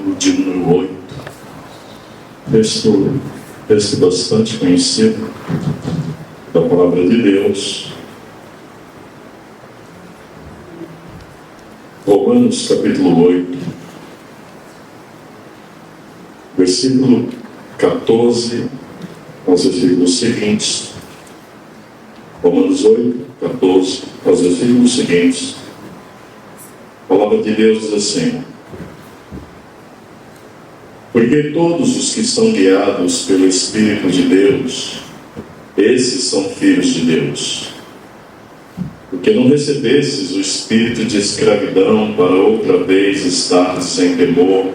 versículo de número 8. Texto bastante conhecido da palavra de Deus. Romanos capítulo 8, versículo 14 aos versículos seguintes. Romanos 8, 14 aos versículos seguintes. A palavra de Deus diz assim: porque todos os que são guiados pelo Espírito de Deus, esses são filhos de Deus. Porque não recebestes o espírito de escravidão para outra vez estar sem temor,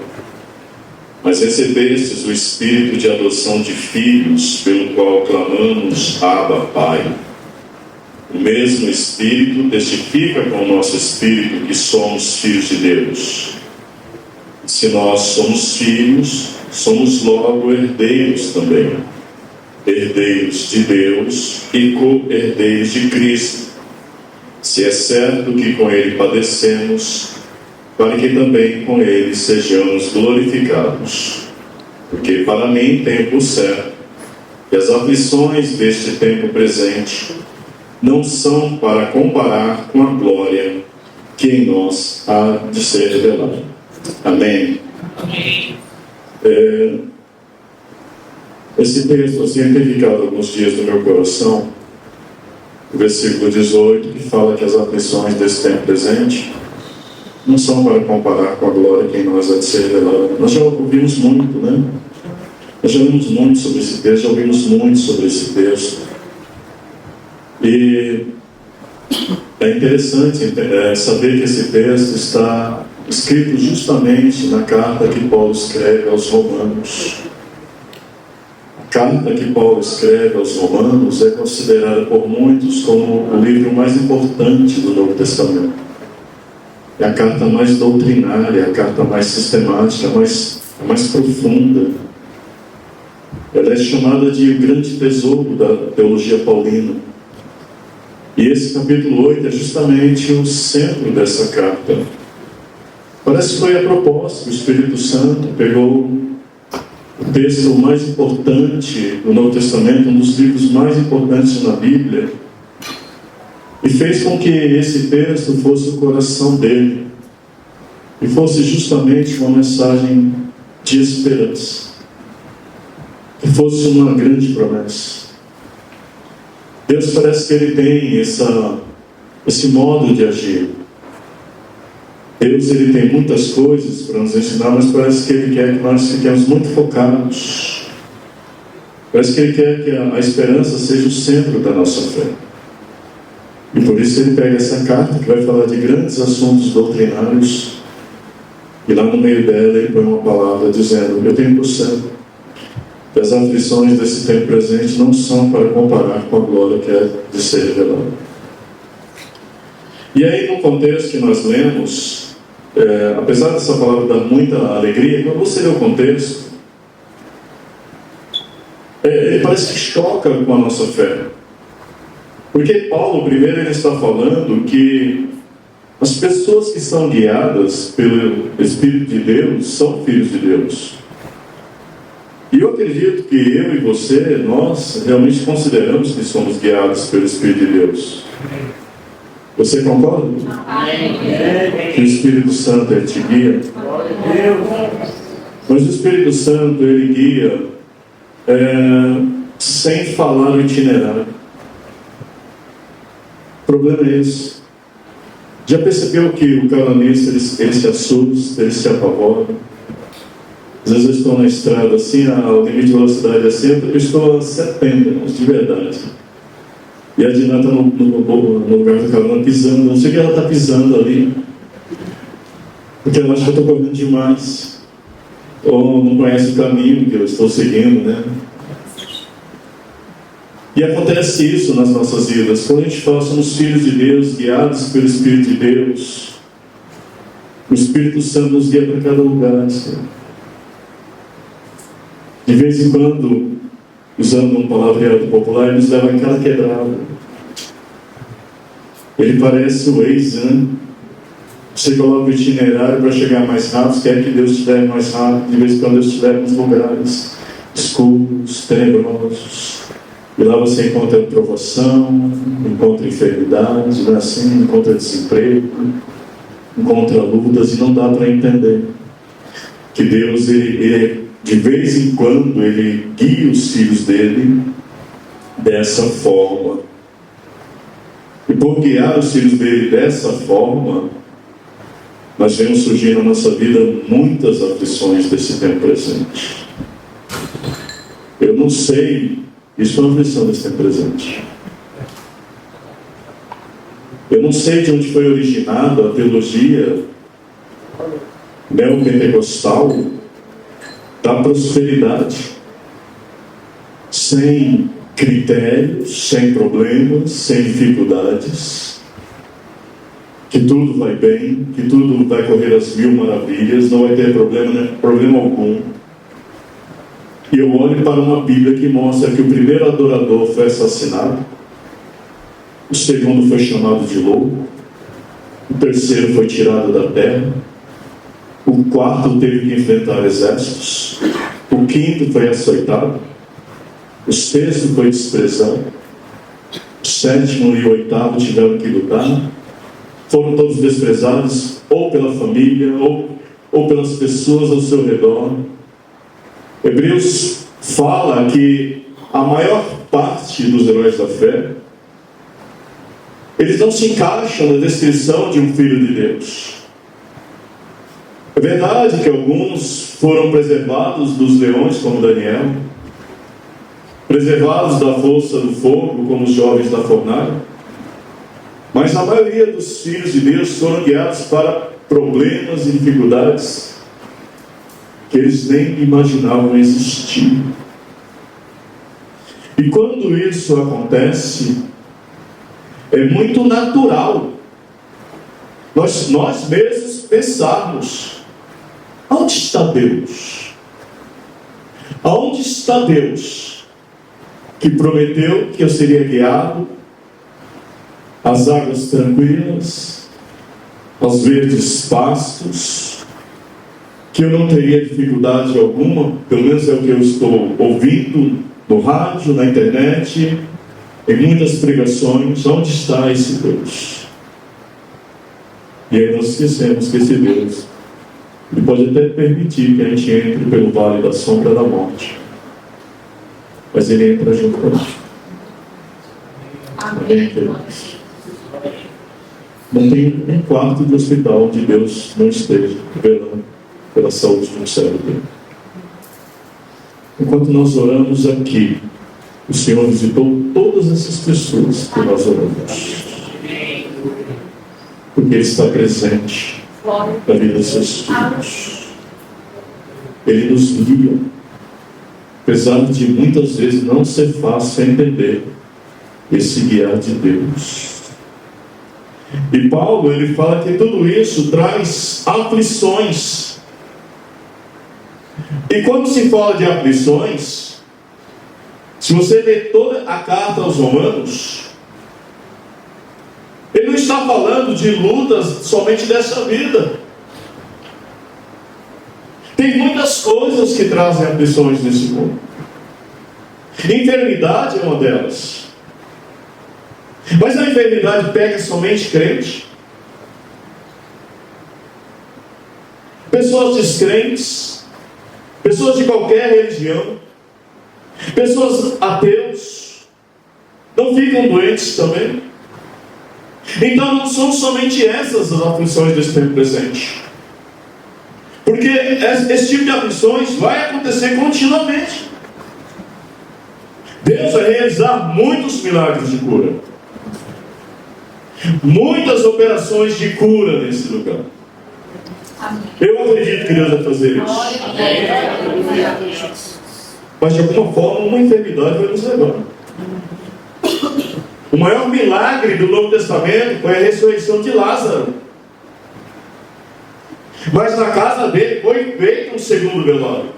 mas recebestes o espírito de adoção de filhos, pelo qual clamamos, Abba, Pai. O mesmo Espírito testifica com o nosso espírito que somos filhos de Deus. E se nós somos filhos, somos logo herdeiros também, herdeiros de Deus e co-herdeiros de Cristo, se é certo que com Ele padecemos, para que também com Ele sejamos glorificados. Porque para mim tenho por certo que as aflições deste tempo presente não são para comparar com a glória que em nós há de ser revelada. Amém? Amém. Esse texto assim tem ficado alguns dias no meu coração. O versículo 18, que fala que as aflições desse tempo presente não são para comparar com a glória que em nós há de ser revelada. Nós já ouvimos muito, né? Nós já ouvimos muito sobre esse texto, já ouvimos muito sobre esse texto. E é interessante saber que esse texto está escrito justamente na carta que Paulo escreve aos Romanos. A carta que Paulo escreve aos Romanos é considerada por muitos como o livro mais importante do Novo Testamento. É a carta mais doutrinária, a carta mais sistemática, a mais profunda. Ela é chamada de o grande tesouro da teologia paulina. E esse capítulo 8 é justamente o centro dessa carta. Parece que foi a propósito. O Espírito Santo pegou o texto mais importante do Novo Testamento, um dos livros mais importantes na Bíblia, e fez com que esse texto fosse o coração dele, e fosse justamente uma mensagem de esperança, que fosse uma grande promessa. Deus parece que Ele tem esse modo de agir. Deus Ele tem muitas coisas para nos ensinar, mas parece que Ele quer que nós fiquemos muito focados. Parece que Ele quer que a esperança seja o centro da nossa fé. E por isso Ele pega essa carta que vai falar de grandes assuntos doutrinários, e lá no meio dela Ele põe uma palavra dizendo: eu tenho por certo que as aflições desse tempo presente não são para comparar com a glória que é de ser revelada. E aí, no contexto que nós lemos, apesar dessa palavra dar muita alegria, quando você lê o contexto, ele parece que choca com a nossa fé. Porque Paulo, primeiro, ele está falando que as pessoas que são guiadas pelo Espírito de Deus são filhos de Deus. E eu acredito que eu e você, nós realmente consideramos que somos guiados pelo Espírito de Deus. Você concorda? Que o Espírito Santo ele te guia? Mas o Espírito Santo ele guia sem falar o itinerário. O problema é esse. Já percebeu que o caranista ele se assusta, ele se apavora? Às vezes eu estou na estrada assim, o limite de velocidade é assim, eu estou a 70, de verdade. E a Dina está no lugar do carona pisando, não sei o que ela está pisando ali, porque ela acha que eu estou correndo demais, ou não conhece o caminho que eu estou seguindo, né? E acontece isso nas nossas vidas. Quando a gente fala, somos filhos de Deus, guiados pelo Espírito de Deus, o Espírito Santo nos guia para cada lugar, Senhor. De vez em quando, usando um palavreado popular, ele nos leva àquela quebrada. Ele parece o Waze, né? Você coloca o itinerário para chegar mais rápido, quer que Deus te leve mais rápido, de vez em quando Deus te leva nos lugares escuros, tenebrosos. E lá você encontra provação, encontra enfermidades, não é assim? Encontra desemprego, encontra lutas, e não dá para entender que Deus, ele, de vez em quando, Ele guia os filhos dele dessa forma. E por guiar os filhos dele dessa forma, nós vemos surgir na nossa vida muitas aflições desse tempo presente. Eu não sei, isso é uma aflição desse tempo presente. Eu não sei de onde foi originada a teologia neopentecostal da prosperidade, sem critérios, sem problemas, sem dificuldades, que tudo vai bem, que tudo vai correr às mil maravilhas, não vai ter problema algum. E eu olho para uma Bíblia que mostra que o primeiro adorador foi assassinado, o segundo foi chamado de louco, o terceiro foi tirado da terra, o quarto teve que enfrentar exércitos, o quinto foi açoitado, o sexto foi desprezado, o sétimo e o oitavo tiveram que lutar, foram todos desprezados, ou pela família, ou pelas pessoas ao seu redor. Hebreus fala que a maior parte dos heróis da fé, eles não se encaixam na descrição de um filho de Deus. É verdade que alguns foram preservados dos leões, como Daniel, preservados da força do fogo, como os jovens da fornalha, mas a maioria dos filhos de Deus foram guiados para problemas e dificuldades que eles nem imaginavam existir. E quando isso acontece, é muito natural nós mesmos pensarmos: onde está Deus? Aonde está Deus que prometeu que eu seria guiado às águas tranquilas, aos verdes pastos, que eu não teria dificuldade alguma? Pelo menos é o que eu estou ouvindo no rádio, na internet, em muitas pregações. Onde está esse Deus? E aí nós esquecemos que esse Deus, Ele pode até permitir que a gente entre pelo vale da sombra da morte, mas Ele entra junto conosco. Amém, queridos? Não tem um quarto de hospital onde Deus não esteja velando pela saúde de um servo dele. Enquanto nós oramos aqui, o Senhor visitou todas essas pessoas que nós oramos, porque Ele está presente na vida dos seus filhos. Ele nos guia, apesar de muitas vezes não ser fácil entender esse guiar de Deus. E Paulo, ele fala que tudo isso traz aflições. E quando se fala de aflições, se você ler toda a carta aos Romanos, ele não está falando de lutas somente dessa vida. Tem muitas coisas que trazem aflições nesse mundo. Enfermidade é uma delas. Mas a enfermidade pega somente crente? Pessoas descrentes, pessoas de qualquer religião, pessoas ateus, não ficam doentes também? Então não são somente essas as aflições desse tempo presente, porque esse tipo de aflições vai acontecer continuamente. Deus vai realizar muitos milagres de cura, muitas operações de cura nesse lugar. Eu acredito que Deus vai fazer isso. Mas de alguma forma uma enfermidade vai nos levar. O maior milagre do Novo Testamento foi a ressurreição de Lázaro. Mas na casa dele foi feito um segundo velório,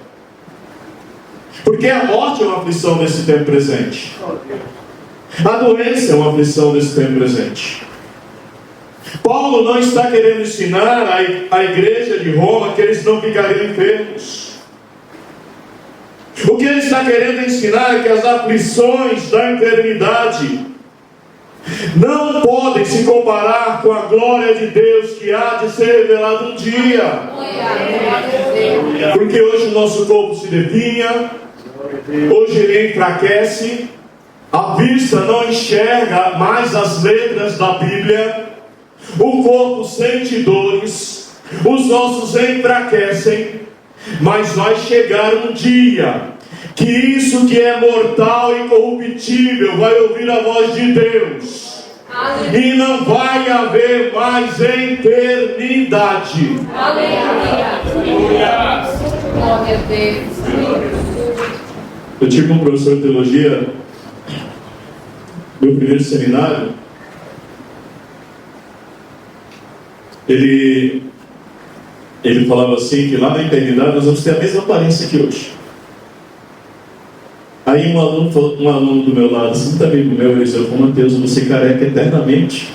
porque a morte é uma aflição nesse tempo presente. A doença é uma aflição nesse tempo presente. Paulo não está querendo ensinar a igreja de Roma que eles não ficariam enfermos. O que ele está querendo ensinar é que as aflições da enfermidade não podem se comparar com a glória de Deus que há de ser revelada um dia. Porque hoje o nosso corpo se definha, hoje ele enfraquece, a vista não enxerga mais as letras da Bíblia, o corpo sente dores, os ossos enfraquecem, mas vai chegar um dia que isso que é mortal e corruptível vai ouvir a voz de Deus. E não vai haver mais eternidade. Eu tive um professor de teologia, meu primeiro seminário. Ele falava assim, que lá na eternidade nós vamos ter a mesma aparência que hoje. Aí um aluno do meu lado, assim, muito amigo meu, ele disse: Mateus, você careca eternamente.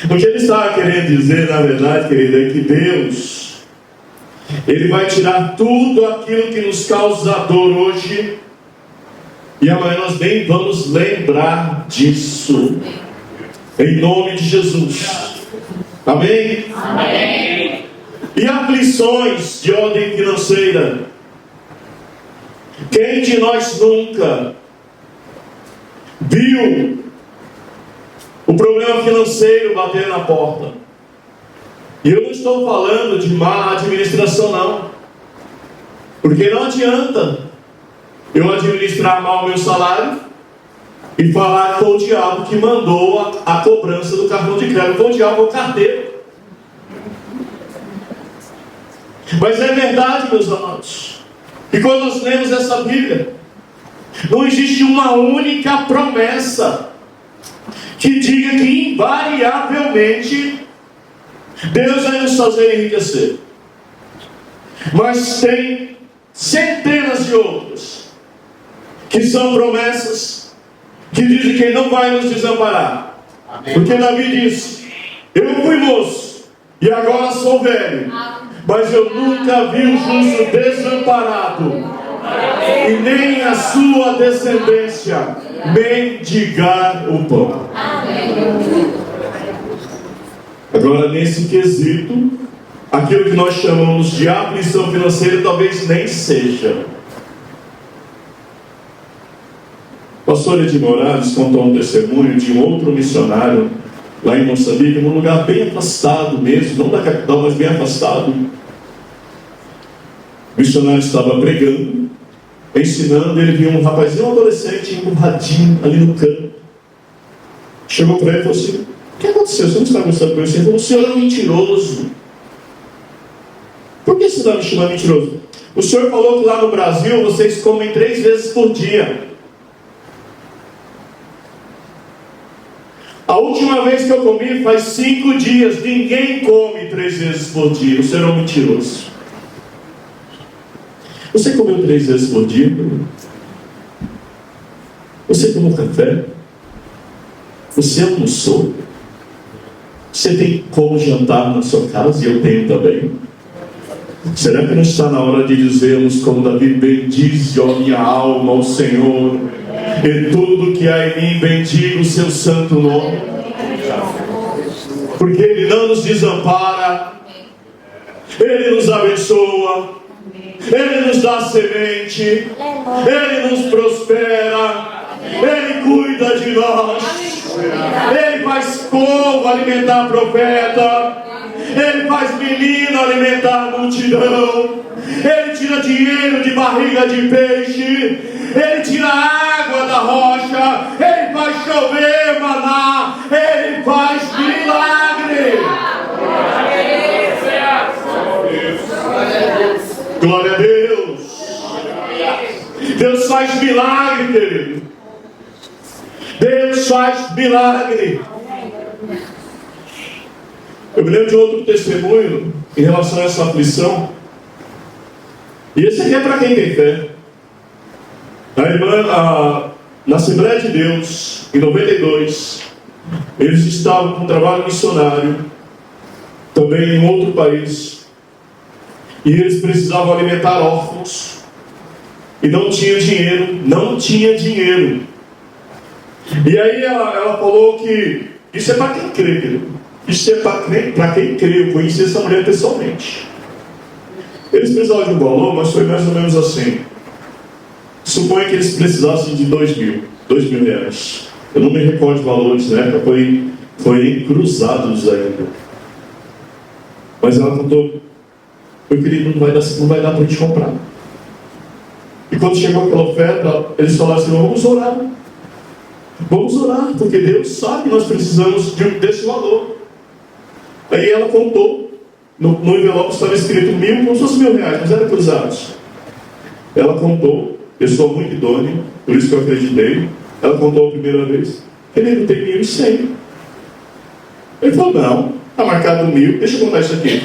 O que ele estava querendo dizer, na verdade, querido, é que Deus, Ele vai tirar tudo aquilo que nos causa dor hoje, e amanhã nós nem vamos lembrar disso. Em nome de Jesus. Amém? Amém. E aflições de ordem financeira. Quem de nós nunca viu o problema financeiro bater na porta? E eu não estou falando de má administração, não. Porque não adianta eu administrar mal o meu salário e falar que foi o diabo que mandou a cobrança do cartão de crédito. Foi o diabo, o carteiro. Mas é verdade, meus amados, que quando nós lemos essa Bíblia, não existe uma única promessa que diga que invariavelmente Deus vai nos fazer enriquecer. Mas tem centenas de outras que são promessas que dizem que Ele não vai nos desamparar. Amém. Porque Davi disse: eu fui moço e agora sou velho, mas eu nunca vi o justo desamparado, e nem a sua descendência mendigar o pão. Agora, nesse quesito, aquilo que nós chamamos de aflição financeira talvez nem seja. O pastor Edir Morales contou um testemunho de um outro missionário lá em Moçambique, num lugar bem afastado mesmo, não da capital, mas bem afastado. O missionário estava pregando, ensinando, ele viu um rapazinho, um adolescente, empurradinho ali no canto. Chegou para ele e falou assim: o que aconteceu? Você não está gostando com isso? Ele falou: o senhor é um mentiroso. Por que você está me chamando de mentiroso? O senhor falou que lá no Brasil vocês comem 3 vezes por dia. A última vez que eu comi faz 5 dias. Ninguém come 3 vezes por dia. O senhor é um mentiroso. Você comeu 3 vezes por dia? Você tomou café? Você almoçou? Você tem como jantar na sua casa? E eu tenho também. Será que não está na hora de dizermos como Davi: bendize, ó minha alma, ao Senhor, e tudo que há em mim bendiga o seu santo nome? Porque Ele não nos desampara, Ele nos abençoa, Ele nos dá semente, Ele nos prospera, Ele cuida de nós, Ele faz povo alimentar profeta, Ele faz menino alimentar multidão, Ele tira dinheiro de barriga de peixe, Ele tira água da rocha, Ele faz chover maná, Ele faz milagre. Glória a Deus. Deus faz milagre, querido. Deus faz milagre. Eu me lembro de outro testemunho em relação a essa aflição. E esse aqui é para quem tem fé. A irmã na Assembleia de Deus, em 92, eles estavam com um trabalho missionário, também em outro país, e eles precisavam alimentar órfãos, e não tinha dinheiro. E aí ela falou que isso é para quem crê, querido. Isso é para quem crê. Eu conheci essa mulher pessoalmente. Eles precisavam de um valor, mas foi mais ou menos assim. Suponha que eles precisassem de 2 mil reais. Eu não me recordo de valores, na época foi cruzados ainda. Mas ela contou: meu querido, não vai dar para a gente comprar. E quando chegou aquela oferta, eles falaram assim: vamos orar, porque Deus sabe que nós precisamos desse valor. Aí ela contou, no envelope estava escrito 1.000, como se fosse R$1.000, mas era cruzados. Ela contou, pessoa muito idônea, por isso que eu acreditei. Ela contou a primeira vez: querido, tem 1.100. Ele falou: não, está marcado 1.000, deixa eu contar isso aqui.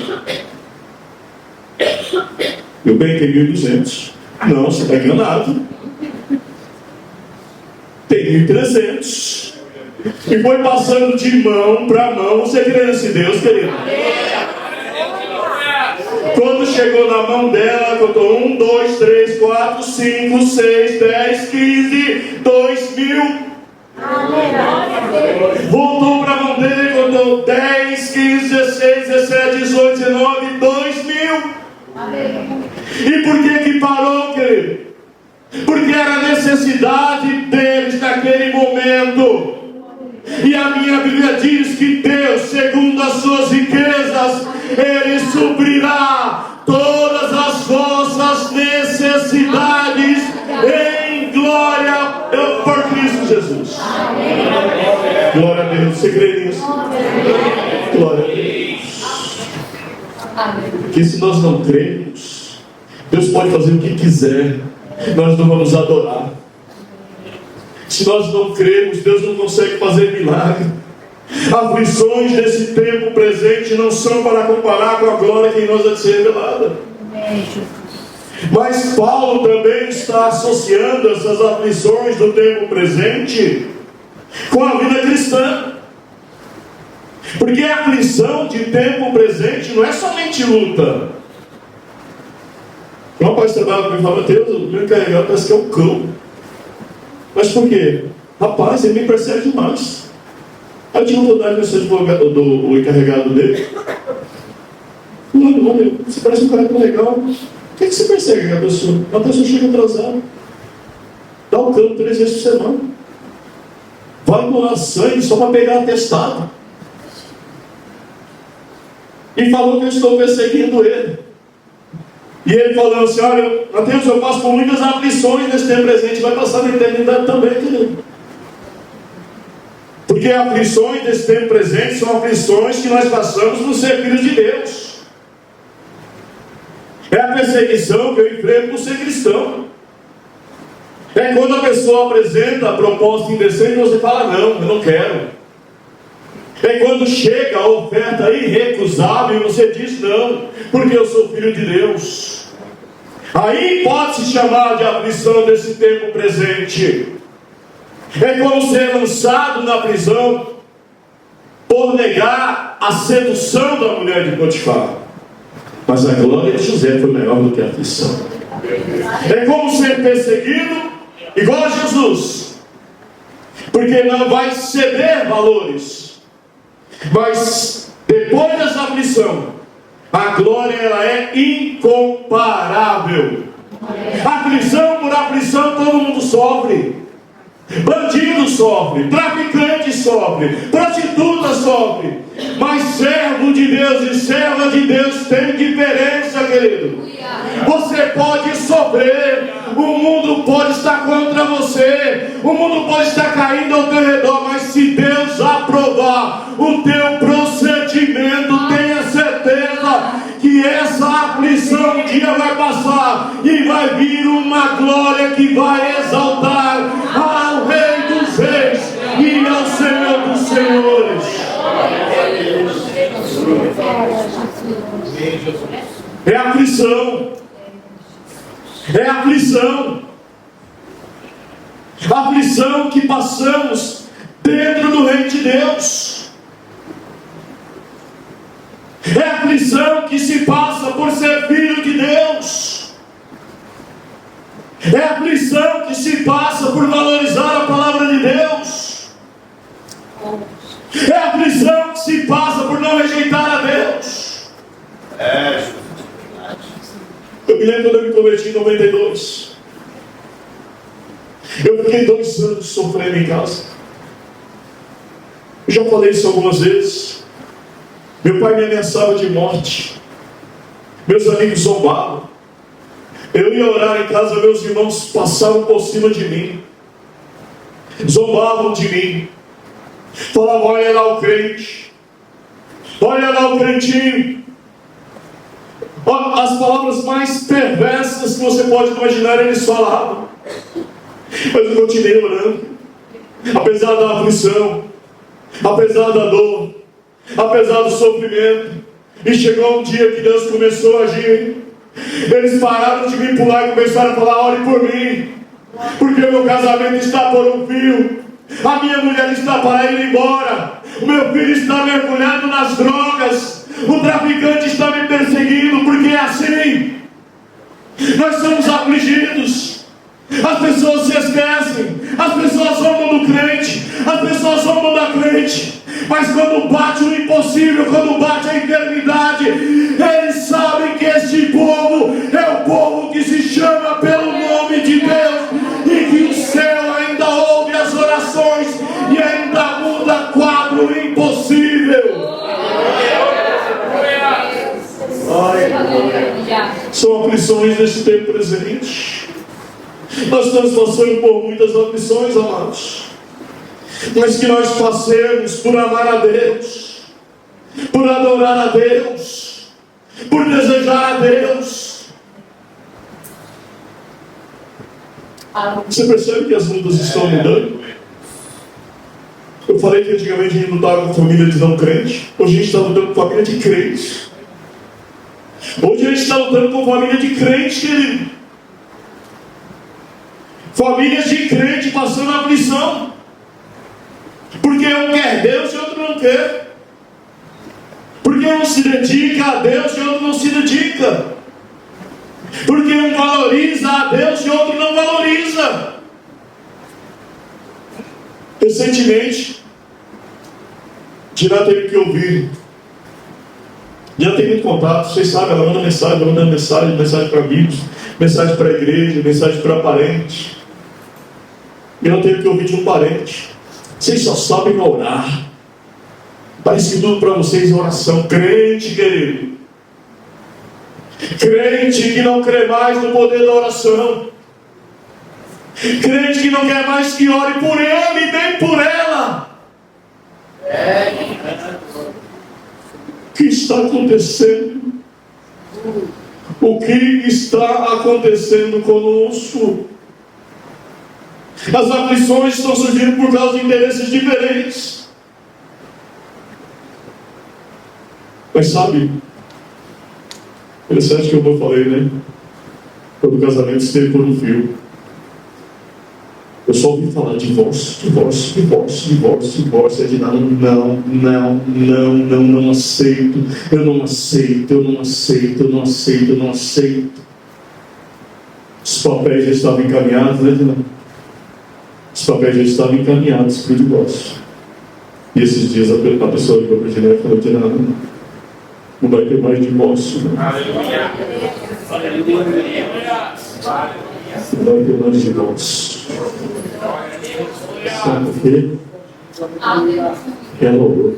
Meu bem, tem 1.200. Não, você está enganado. Tem 1.300. E foi passando de mão para mão. Você crê nesse Deus, querido? Quando chegou na mão dela, contou 1, 2, 3, 4, 5, 6, 10, 15, 2.000. Voltou para a mão dele, contou 10, 15, 16, 17, 18, 19, 2.000. E por que parou, querido? Porque era a necessidade deles naquele momento. E a minha Bíblia diz que Deus, segundo as suas riquezas, Ele suprirá todas as vossas necessidades em glória por Cristo Jesus. Glória a Deus. Você crê nisso? Glória a Deus. Porque se nós não cremos, Deus pode fazer o que quiser, nós não vamos adorar. Se nós não cremos, Deus não consegue fazer milagre. Aflições desse tempo presente não são para comparar com a glória que em nós há de ser revelada. Mas Paulo também está associando essas aflições do tempo presente com a vida cristã. Porque a aflição de tempo presente não é somente luta. Um rapaz trabalha comigo e fala: Mateus, o meu encarregado parece que é um cão. Mas por quê? Rapaz, ele me persegue demais. Aí eu tive vontade de ser advogado do encarregado dele. Olha, você parece um cara tão legal. Por que você persegue a pessoa? A pessoa chega atrasada. Dá o cano 3 vezes por semana. Vai doar sangue só para pegar atestado. E falou que eu estou perseguindo ele. E ele falando assim: olha, Mateus, eu passo por muitas aflições nesse tempo presente, vai passar na eternidade também, querido. Porque aflições desse tempo presente são aflições que nós passamos por ser filhos de Deus. É a perseguição que eu enfrento por ser cristão. É quando a pessoa apresenta a proposta indecente e você fala: não, eu não quero. É quando chega a oferta irrecusável e você diz: não, porque eu sou filho de Deus. Aí pode se chamar de aflição desse tempo presente. É como ser lançado na prisão por negar a sedução da mulher de Potifar. Mas a glória de José foi maior do que a aflição. É como ser perseguido igual a Jesus, porque não vai ceder valores. Mas depois dessa aflição, a glória ela é incomparável. Aflição por aflição todo mundo sofre. Bandido sofre, traficante sofre, prostituta sofre. Mas servo de Deus e serva de Deus tem diferença, querido. Você pode sofrer, o mundo pode estar contra você, o mundo pode estar caindo ao teu redor, mas se Deus aprovar o teu procedimento, tenha certeza que essa aflição um dia vai passar e vai vir uma glória que vai exaltar ao Rei dos Reis e ao Senhor dos Senhores. É aflição. É aflição. A aflição que passamos dentro do reino de Deus. É a aflição que se passa por ser filho de Deus. É a aflição que se passa por valorizar a palavra de Deus. É a aflição que se passa por não rejeitar a Deus. Eu me lembro quando eu me converti em 92. Eu fiquei 2 anos sofrendo em casa. Eu já falei isso algumas vezes. Meu pai me ameaçava de morte. Meus amigos zombavam. Eu ia orar em casa, meus irmãos passavam por cima de mim. Zombavam de mim. Falavam, olha lá o crente. Olha lá o crentinho. As palavras mais perversas que você pode imaginar eles falavam. Mas eu continuei orando. Apesar da aflição, apesar da dor, apesar do sofrimento. E chegou um dia que Deus começou a agir. Eles pararam de me pular e começaram a falar, ore por mim, porque o meu casamento está por um fio. A minha mulher está para ir embora. O meu filho está mergulhado nas drogas. O traficante está me perseguindo, porque é assim. Nós somos afligidos. As pessoas se esquecem. As pessoas zombam do crente. As pessoas zombam da crente. Mas quando bate o impossível, quando bate a enfermidade, eles sabem que este povo é o povo que se chama pelo nome de Deus, e que o céu ainda ouve as orações e ainda muda quadro impossível. São aflições desse tempo presente. Nós estamos passando por muitas aflições, amados. Mas que nós passemos por amar a Deus, por adorar a Deus, por desejar a Deus. Você percebe que as lutas estão mudando? Eu falei que antigamente a gente lutava com família de não crente. Hoje a gente está lutando com família de crente. Hoje a gente está lutando com família de crente, querido. Famílias de crente passando aflição. Porque um quer Deus e outro não quer. Porque um se dedica a Deus e outro não se dedica. Porque um valoriza a Deus e outro não valoriza. Recentemente, Tirá teve que ouvir. Já tem muito contato, vocês sabem, ela manda mensagem para amigos, mensagem para a igreja, mensagem para parente. E ela teve que ouvir de um parente. Vocês só sabem orar. Parece que tudo para vocês é oração. Crente, querido. Crente que não crê mais no poder da oração. Crente que não quer mais que ore por ele, nem por ela. O que está acontecendo? O que está acontecendo conosco? As aflições estão surgindo por causa de interesses diferentes. Mas sabe, interessante que eu falei, né? Quando o casamento esteve por um fio. Eu só ouvi falar divórcio. É de não aceito. Eu não aceito. Os papéis já estavam encaminhados, né, Dina? Os papéis já estavam encaminhados para o divórcio. E esses dias a pessoa ligou para a Dina e falou, Dina, não vai ter mais divórcio, né? Aleluia. Não vai ter mais divórcio. Sabe por quê? Ela orou.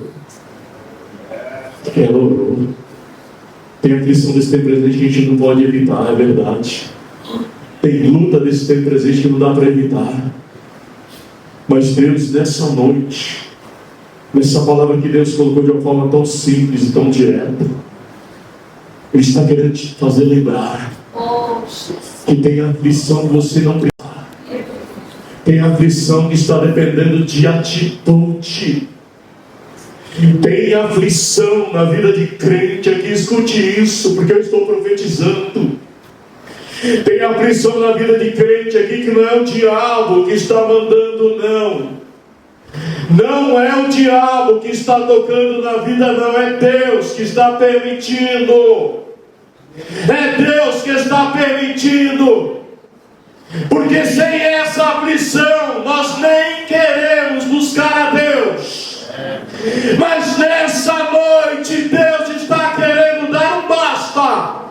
Tem aflição desse tempo presente que a gente não pode evitar, é verdade. Tem luta desse tempo presente que não dá para evitar. Mas Deus, nessa noite, nessa palavra que Deus colocou de uma forma tão simples e tão direta, Ele está querendo te fazer lembrar que tem aflição que você não precisa. Tem aflição que está dependendo de atitude. Tem aflição na vida de crente aqui, escute isso, porque eu estou profetizando. Tem aflição na vida de crente aqui que não é o diabo que está mandando, não. Não é o diabo que está tocando na vida, não. É Deus que está permitindo. É Deus que está permitindo. Porque sem essa aflição nós nem queremos buscar a Deus. Mas nessa noite Deus está querendo dar um basta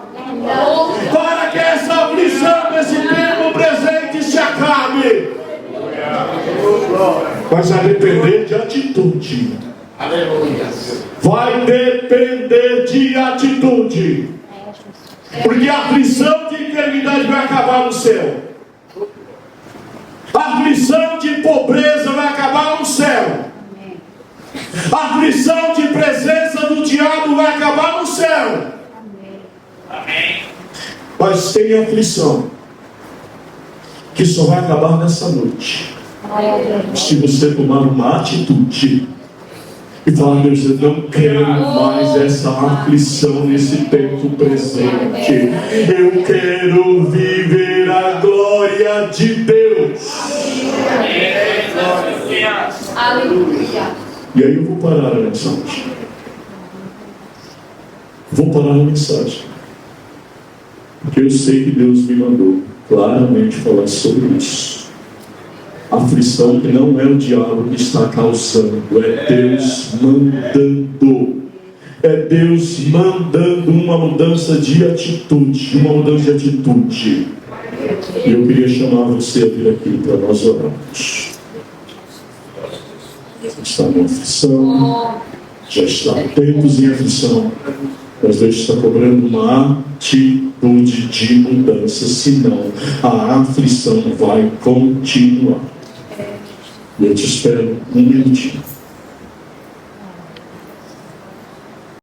para que essa aflição desse tempo presente se acabe. Mas vai depender de atitude. Vai depender de atitude. Porque a aflição de enfermidade vai acabar no céu. A aflição de pobreza vai acabar no céu. A aflição de presença do diabo vai acabar no céu. Mas tem aflição que só vai acabar nessa noite. Se você tomar uma atitude e falar: Deus, eu não quero mais essa aflição nesse tempo presente. Eu quero viver a glória de Deus. Aleluia. E aí eu vou parar a mensagem. Vou parar a mensagem. Porque eu sei que Deus me mandou claramente falar sobre isso. Aflição que não é o diabo que está causando, é Deus mandando. É Deus mandando uma mudança de atitude. Uma mudança de atitude. E eu queria chamar você a vir aqui para nós orarmos. Está em aflição, já está há tempos em aflição, mas Deus está cobrando uma atitude de mudança, senão a aflição vai continuar. E eu te espero um minutinho.